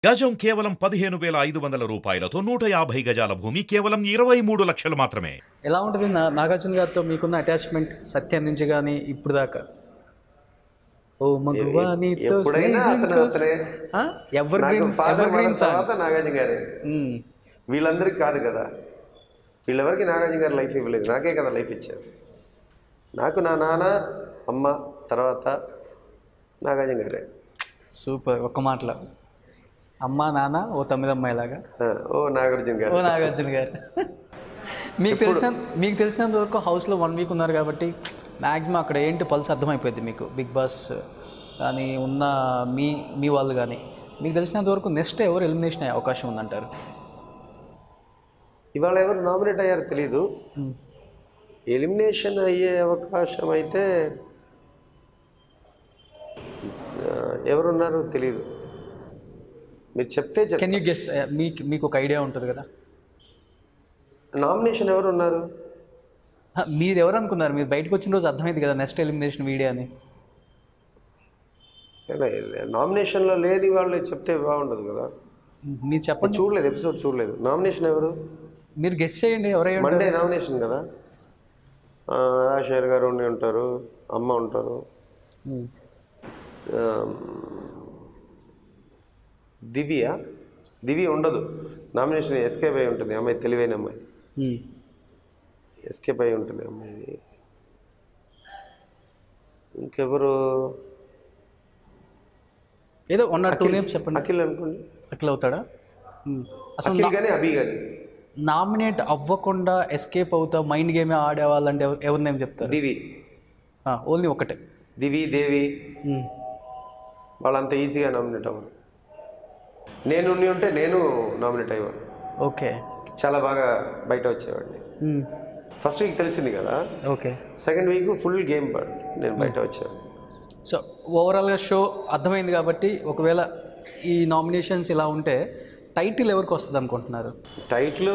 గజం కేవలం 15,500 రూపాయలతో 150 గజాల భూమి కేవలం 23 లక్షలు మాత్రమే. ఎలా ఉంటుంది నాగార్జున గారితో మీకున్న అటాచ్మెంట్ సత్యం నుంచి కానీ ఇప్పుడు దాకా? ఓ మగువా నీతో ఎవర్ గ్రీన్ సాంగ్ నాగార్జున గారే. వీళ్ళందరికీ కాదు కదా, వీళ్ళెవరికి నాగార్జున గారు లైఫ్ ఇవ్వలేదు, నాకే కదా లైఫ్ ఇచ్చారు. నాకు నా నాన్న అమ్మ తర్వాత నాగార్జున గారే. సూపర్. ఒక్క మాటలో అమ్మ నాన్న ఓ తమ్మిదమ్మాయిలాగా ఓ నాగార్జున గారు. ఓ నాగార్జున గారు. మీకు తెలిసినంత వరకు హౌస్లో 1 వీక్ ఉన్నారు కాబట్టి మ్యాక్సిమం అక్కడ ఏంటి పల్స్ అర్థమైపోయింది మీకు. బిగ్ బాస్ కానీ ఉన్న మీ వాళ్ళు కానీ మీకు తెలిసినంత వరకు నెక్స్ట్ ఎవరు ఎలిమినేషన్ అయ్యే అవకాశం ఉందంటారు? ఇవాళ ఎవరు నామినేట్ అయ్యారో తెలీదు. ఎలిమినేషన్ అయ్యే అవకాశం అయితే ఎవరున్నారో తెలీదు. మీరు చెప్తే కెన్ యూ గెస్? మీకు ఒక ఐడియా ఉంటుంది కదా. నామినేషన్ ఎవరు ఉన్నారు? మీరు ఎవరు అనుకున్నారు? మీరు బయటకు వచ్చిన రోజు అర్థమైంది కదా నెక్స్ట్ ఎలిమినేషన్ వీడియో అని. నామినేషన్లో లేని వాళ్ళు చెప్తే బాగుండదు కదా. మీరు చెప్పండి. చూడలేదు, ఎపిసోడ్ చూడలేదు. నామినేషన్ ఎవరు? మీరు గెస్ చేయండి. ఎవరై మండే నామినేషన్ కదా. రాజశేఖర్ గారు ఉంటారు, అమ్మ ఉంటారు, దివ్య ఉండదు. నామినేషన్ ఎస్కేప్ అయి ఉంటుంది. అమ్మాయి తెలివైన అమ్మాయి, ఎస్కేప్ అయి ఉంటుంది అమ్మాయి. ఇంకెవరు? ఏదో 1 or 2 నేమ్స్ చెప్పండి. అఖిల్ అనుకోండి. అఖిల్ అవుతాడా? అసలు కానీ అభి కానీ నామినేట్ అవ్వకుండా ఎస్కేప్ అవుతా మైండ్ గేమే ఆడేవాళ్ళంటే ఎవరి నేమ్ చెప్తారు? దివి. ఓన్లీ ఒకటే. దివి, దేవి వాళ్ళంత ఈజీగా నామినేట్ అవ్వరు. నేను ఉంటే నేను నామినేట్ అయ్యేవాడు. ఓకే. చాలా బాగా బయట వచ్చేవాడిని. ఫస్ట్ వీక్ తెలిసింది కదా. Okay. Second week full game నేను బయట వచ్చేవాడిని. సో ఓవరాల్గా షో అర్థమైంది కాబట్టి ఒకవేళ ఈ నామినేషన్స్ ఇలా ఉంటే టైటిల్ ఎవరికి వస్తుంది అనుకుంటున్నారు? టైటిల్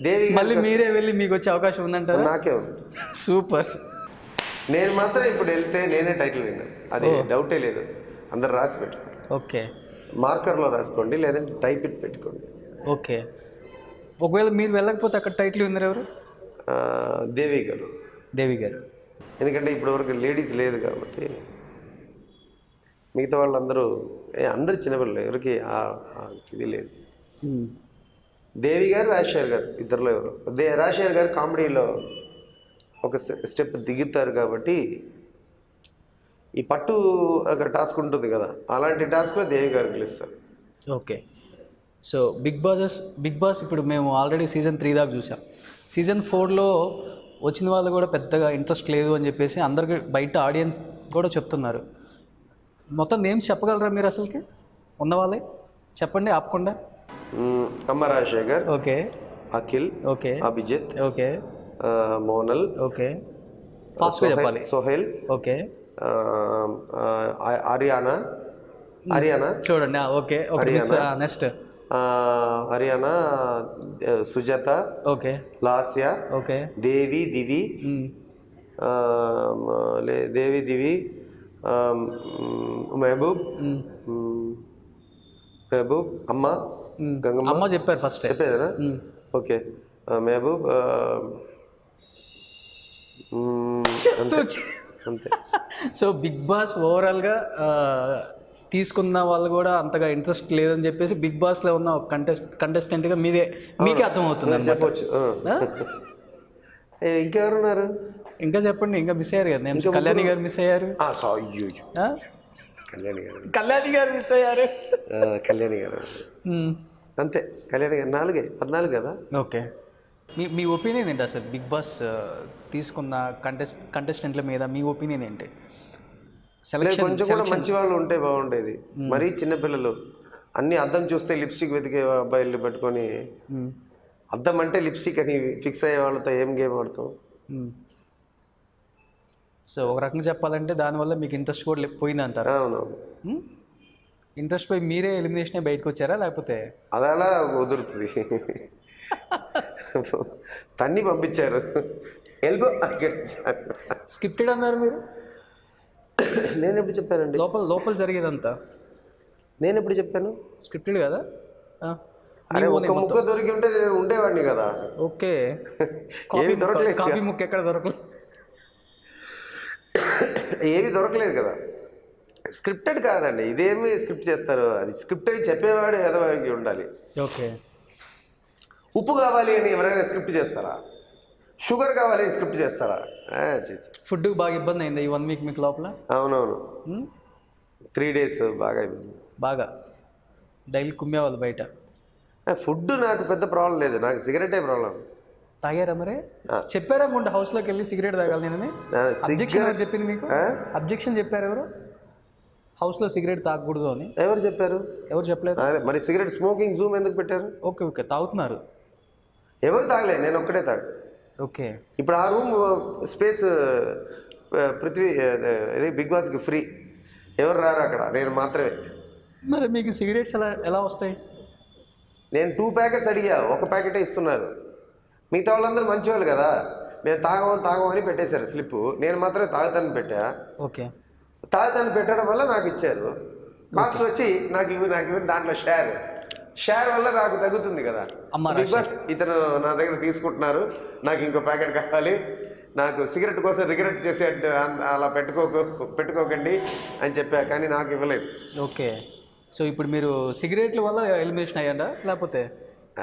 దేవి. మళ్ళీ మీరే వెళ్ళి మీకు వచ్చే అవకాశం ఉందంటారా? నాకే ఉంది. సూపర్. నేను మాత్రం ఇప్పుడు వెళ్తే నేనే టైటిల్ విన్నాను, అది డౌటే లేదు. అందరు రాసి పెట్టుకోండి. ఓకే. మార్కర్లో రాసుకోండి, లేదంటే టైప్ ఇట్ పెట్టుకోండి. ఓకే. ఒకవేళ మీరు వెళ్ళకపోతే అక్కడ టైటిల్ విన్నర్ ఎవరు? దేవి గారు. దేవి గారు. ఎందుకంటే ఇప్పటివరకు లేడీస్ లేదు కాబట్టి. మిగతా వాళ్ళందరూ అందరు చిన్నపిల్లలు, ఎవరికి ఇది లేదు. దేవి గారు, రాజశేఖర్ గారు ఇద్దరులో ఎవరు? రాజశేఖర్ గారు కామెడీలో ఒక స్టెప్ దిగుతారు కాబట్టి ఈ పట్టు ఒక టాస్క్ ఉంటుంది కదా, అలాంటి టాస్క్లో దేవి గారు గెలుస్తారు. ఓకే. సో బిగ్ బాస్ ఇప్పుడు మేము ఆల్రెడీ సీజన్ 3 దాకా చూసాం. సీజన్ 4లో వచ్చిన వాళ్ళు కూడా పెద్దగా ఇంట్రెస్ట్ లేదు అని చెప్పేసి అందరికి బయట ఆడియన్స్ కూడా చెప్తున్నారు. మొత్తం నేమ్స్ చెప్పగలరా మీరు? అసలుకి ఉన్నవాళ్ళే చెప్పండి ఆపకుండా. Amma Rajasekhar. Okay. Akhil. Okay. Abhijeet. Okay. Monal. Okay. ఫాస్ట్గా చెప్పాలి. సోహెల్. ఓకే. హరియానా చూడండి. Okay. Next Ariyana, Sujatha. Okay. Lasya. Okay. Devi, Divi, Mehaboob, Amma, Gangamma. అమ్మ చెప్పారు ఫస్ట్. చెప్పేదా? ఓకే. మహబూబ్. అంతే. సో బిగ్ బాస్ ఓవరాల్గా తీసుకున్న వాళ్ళు కూడా అంతగా ఇంట్రెస్ట్ లేదని చెప్పేసి బిగ్ బాస్లో ఉన్న ఒక కంటెస్టెంట్గా మీకే అర్థమవుతుంది చెప్పవచ్చు. ఇంకెవరున్నారు? ఇంకా చెప్పండి. ఇంకా మిస్ అయ్యారు కదా నేమ్స్. కళ్యాణి గారు మిస్ అయ్యారు. కళ్యాణి గారు మిస్ అయ్యారు. కళ్యాణి గారు అంతే. కళ్యాణి గారు 14 కదా. ఓకే. మీ ఒపీనియన్ ఏంటి అసలు బిగ్ బాస్ తీసుకున్న కంటెస్టెంట్ల మీద మీ ఒపీనియన్ ఏంటి? కొంచెం కూడా మంచి వాళ్ళు ఉంటే బాగుండేది. మరీ చిన్నపిల్లలు అన్ని అద్దం చూస్తే లిప్స్టిక్ వెతికే అబ్బాయిలు పెట్టుకొని, అద్దం అంటే లిప్స్టిక్ అని ఫిక్స్ అయ్యే వాళ్ళతో ఏం గేమ్ ఆడతాం? సో ఒక రకంగా చెప్పాలంటే దానివల్ల మీకు ఇంట్రెస్ట్ కూడా పోయిందంటారు. అవునవును. ఇంట్రెస్ట్ పోయి మీరే ఎలిమినేషన్ బయటకు వచ్చారా లేకపోతే? అది అలా కుదురుతుంది. తన్ని పంపించారు. స్క్రిప్టెడ్ అన్నారు మీరు. నేను ఎప్పుడు చెప్పానండి? లోపల జరిగేదంతా నేను ఎప్పుడు చెప్పాను? స్క్రిప్టెడ్ కదా? అరే ఒక్క ముక్క దొరికి ఉంటే నేను ఉండేవాడిని కదా. ఓకే. దొరకలేదు, కాపీ ముక్క ఎక్కడ దొరకలేదు, ఏవి దొరకలేదు కదా. స్క్రిప్టెడ్ కాదండి, ఇదేమి స్క్రిప్ట్ చేస్తారు? అది స్క్రిప్టెడ్ చెప్పేవాడు ఎదవాడికి ఉండాలి. ఓకే. ఉప్పు కావాలి అని ఎవరైనా స్క్రిప్ట్ చేస్తారా? షుగర్ కావాలి అని స్క్రిప్ట్ చేస్తారా? ఫుడ్ బాగా ఇబ్బంది అయింది ఈ 1 వీక్ మీకు లోపల? అవునవును, 3 days బాగా అయిపోయింది. బాగా డైలీ కుమ్మేవాళ్ళు బయట. ఫుడ్ నాకు పెద్ద ప్రాబ్లం లేదు, నాకు సిగరెటే ప్రాబ్లం. తాగారా మరి? చెప్పారా ముందు హౌస్లోకి వెళ్ళి సిగరెట్ తాగాలి నేనని? అబ్జెక్షన్ ఎవరు చెప్పింది మీకు? అబ్జెక్షన్ చెప్పారు ఎవరు? హౌస్లో సిగరెట్ తాగకూడదు అని ఎవరు చెప్పారు? ఎవరు చెప్పలేదు. మరి సిగరెట్ స్మోకింగ్ జూమ్ ఎందుకు పెట్టారు? ఓకే ఓకే, తాగుతున్నారు. ఎవరు తాగలేదు, నేను ఒక్కటే తాగు. ఓకే. ఇప్పుడు ఆ రూమ్ స్పేస్ పృథ్వీ ఇది బిగ్ బాస్కి ఫ్రీ, ఎవరు రారు అక్కడ, నేను మాత్రమే. మరి మీకు సిగరెట్స్ ఎలా వస్తాయి? నేను 2 ప్యాకెట్స్ అడిగా, 1 ప్యాకెటే ఇస్తున్నారు. మిగతా వాళ్ళందరూ మంచివాళ్ళు కదా, మేము తాగమని పెట్టేశారు స్లిప్, నేను మాత్రమే తాగుతానని పెట్టా. ఓకే. తాగుతానని పెట్టడం వల్ల నాకు ఇచ్చారు. కాస్ట్ వచ్చి నాకు ఇవి దాంట్లో షేర్ వల్ల నాకు తగ్గుతుంది కదా. బిగ్ బాస్ ఇతను నా దగ్గర తీసుకుంటున్నారు, నాకు ఇంకో ప్యాకెట్ కావాలి, నాకు సిగరెట్ కోసం రిగ్రెట్ చేసే అలా పెట్టుకోకండి అని చెప్పా, కానీ నాకు ఇవ్వలేదు. ఓకే. సో ఇప్పుడు మీరు సిగరెట్ల వల్ల ఎలిమినేషన్ అయ్యాడా లేకపోతే?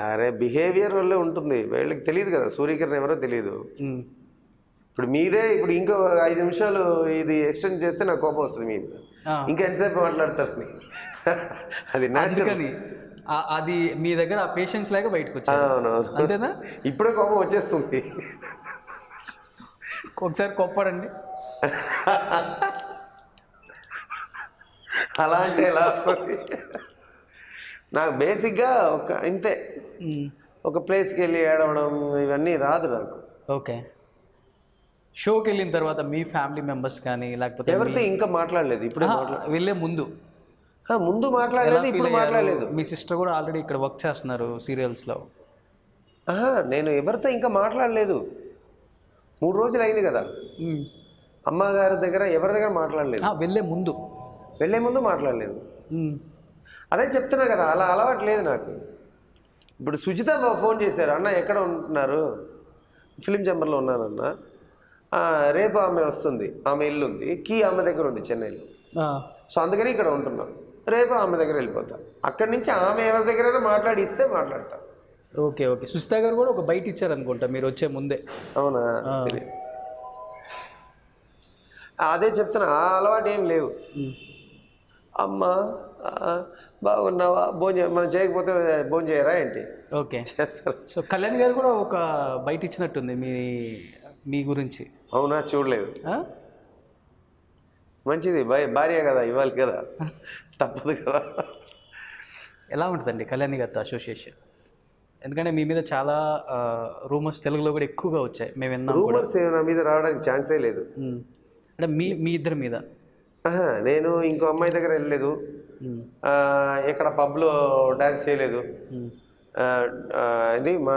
అరే బిహేవియర్ వల్లే ఉంటుంది, వీళ్ళకి తెలియదు కదా, సూర్యకిరణ్ ఎవరో తెలియదు. ఇప్పుడు మీరే ఇప్పుడు ఇంకో 5 నిమిషాలు ఇది ఎక్స్టెండ్ చేస్తే నాకు కోపం వస్తుంది మీ మీద, ఇంకా ఎంతసేపు మాట్లాడతారు. అది న్యాచురల్, అది మీ దగ్గర ఆ పేషెన్స్ లేక బయటకు వచ్చారు. అవునవును, అంతేనా? ఇప్పుడే కోపం వచ్చేస్తుంది. ఒకసారి కొప్పడండి. అలా అంటే ఎలా వస్తుంది? నాకు బేసిక్గా ఇంతే, ఒక ప్లేస్కి వెళ్ళి ఏడవడం ఇవన్నీ రాదు నాకు. ఓకే. షోకి వెళ్ళిన తర్వాత మీ ఫ్యామిలీ మెంబర్స్ కానీ లేకపోతే ఎవరితో ఇంకా మాట్లాడలేదు, ఇప్పుడు వెళ్ళే ముందు మాట్లాడలేదు, ఇప్పుడు మాట్లాడలేదు. మీ సిస్టర్ కూడా ఆల్రెడీ ఇక్కడ వర్క్ చేస్తున్నారు సీరియల్స్లో. నేను ఎవరితో ఇంకా మాట్లాడలేదు, 3 రోజులు అయింది కదా. అమ్మగారి దగ్గర ఎవరి దగ్గర మాట్లాడలేదు. వెళ్ళే ముందు మాట్లాడలేదు. అదే చెప్తున్నా కదా, అలా అలవాటు లేదు నాకు. ఇప్పుడు సుజిత ఫోన్ చేశారు, అన్న ఎక్కడ ఉంటున్నారు? ఫిలిం ఛాంబర్లో ఉన్నానన్న, రేపు ఆమె వస్తుంది, ఆమె ఇల్లు ఉంది, కీ ఆమె దగ్గర ఉంది చెన్నైలో, సో అందుకని ఇక్కడ ఉంటున్నాం, రేపు ఆమె దగ్గర వెళ్ళిపోతా. అక్కడి నుంచి ఆమె ఎవరి దగ్గరైనా మాట్లాడిస్తే మాట్లాడతా. Okay okay. సుజిత గారు కూడా ఒక బయట ఇచ్చారు అనుకుంటా మీరు వచ్చే ముందే. అవునా? అదే చెప్తున్నా, ఆ అలవాటు ఏం లేవు. అమ్మ బాగున్నావా, మనం చేయకపోతే భోజనం చేయరా ఏంటి? ఓకే చేస్తారు. సో కళ్యాణ్ గారు కూడా ఒక బయట ఇచ్చినట్టుంది మీ గురించి. అవునా? చూడలేదు. మంచిది, భార్య కదా, ఇవ్వాలి కదా, తప్పదు కదా. ఎలా ఉంటుందండి కళ్యాణ్ గారితో అసోసియేషన్? ఎందుకంటే మీ మీద చాలా రూమర్స్ తెలుగులో కూడా ఎక్కువగా వచ్చాయి, మేము విన్నాం. రూమర్స్ నా మీద రావడానికి ఛాన్సే లేదు. అంటే మీ ఇద్దరి మీద? నేను ఇంకో అమ్మాయి దగ్గర వెళ్ళలేదు, ఇక్కడ పబ్లో డ్యాన్స్ చేయలేదు, ఇది మా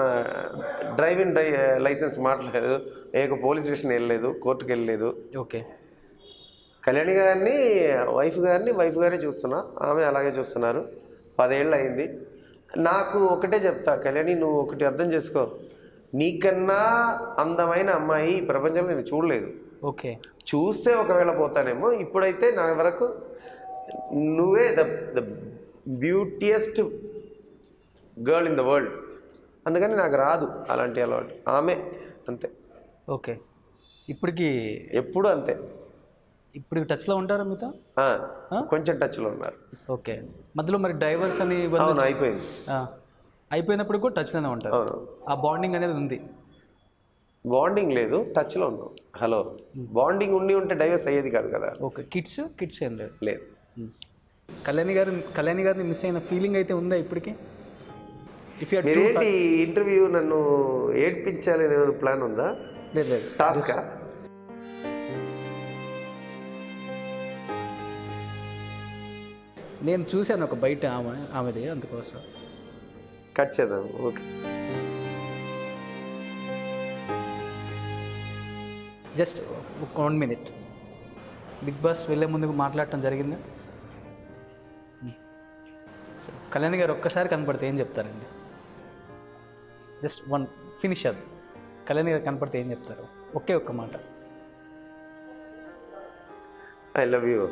డ్రైవింగ్ లైసెన్స్ మాట్లాడలేదు, పోలీస్ స్టేషన్ వెళ్ళలేదు, కోర్టుకు వెళ్ళలేదు. ఓకే. కళ్యాణి గారిని వైఫ్ గారే చూస్తున్నా, ఆమె అలాగే చూస్తున్నారు. 10 ఏళ్ళు అయింది. నాకు ఒకటే చెప్తా, కళ్యాణి నువ్వు ఒకటి అర్థం చేసుకో, నీకన్నా అందమైన అమ్మాయి ఈ ప్రపంచంలో నేను చూడలేదు. ఓకే. చూస్తే ఒకవేళ పోతానేమో, ఇప్పుడైతే నా వరకు నువ్వే the beautiest girl in the world. అందుకని నాకు రాదు అలాంటి అలవాటు, ఆమె అంతే. ఓకే. ఇప్పటికి ఎప్పుడు అంతే. ఇప్పుడు టచ్లో ఉంటారా మీతో? కొంచెం టచ్లో ఉన్నారు. ఓకే. మధ్యలో మరి డైవర్స్ అని అయిపోయింది, అయిపోయినప్పుడు కూడా టచ్లోనే ఉంటారు. అవును. ఆ బాండింగ్ అనేది ఉంది? బాండింగ్ లేదు, టచ్లో ఉన్నాం. హలో, బాండింగ్ ఉంటే డైవర్స్ అయ్యేది కాదు కదా. ఓకే. కిడ్స్ ఏం లేదు? లేదు. కళ్యాణి గారిని మిస్ అయిన ఫీలింగ్ అయితే ఉందా ఇప్పటికి? మీరేంటి ఇంటర్వ్యూ నన్ను ఏడ్పించాలని ప్లాన్ ఉందా? లేదు. టాస్క్ నేను చూశాను ఒక బయట ఆమెది, అందుకోసం కట్ చేద్దాం. Okay. Just 1 minute. Bigg Boss వెళ్ళే ముందుకు మాట్లాడటం జరిగిందా? సో కళ్యాణ్ గారు ఒక్కసారి కనపడితే ఏం చెప్తారండి? జస్ట్ వన్ ఫినిష్ అది. కళ్యాణ్ గారు కనపడితే ఏం చెప్తారు? ఒకే ఒక్క మాట. I love you.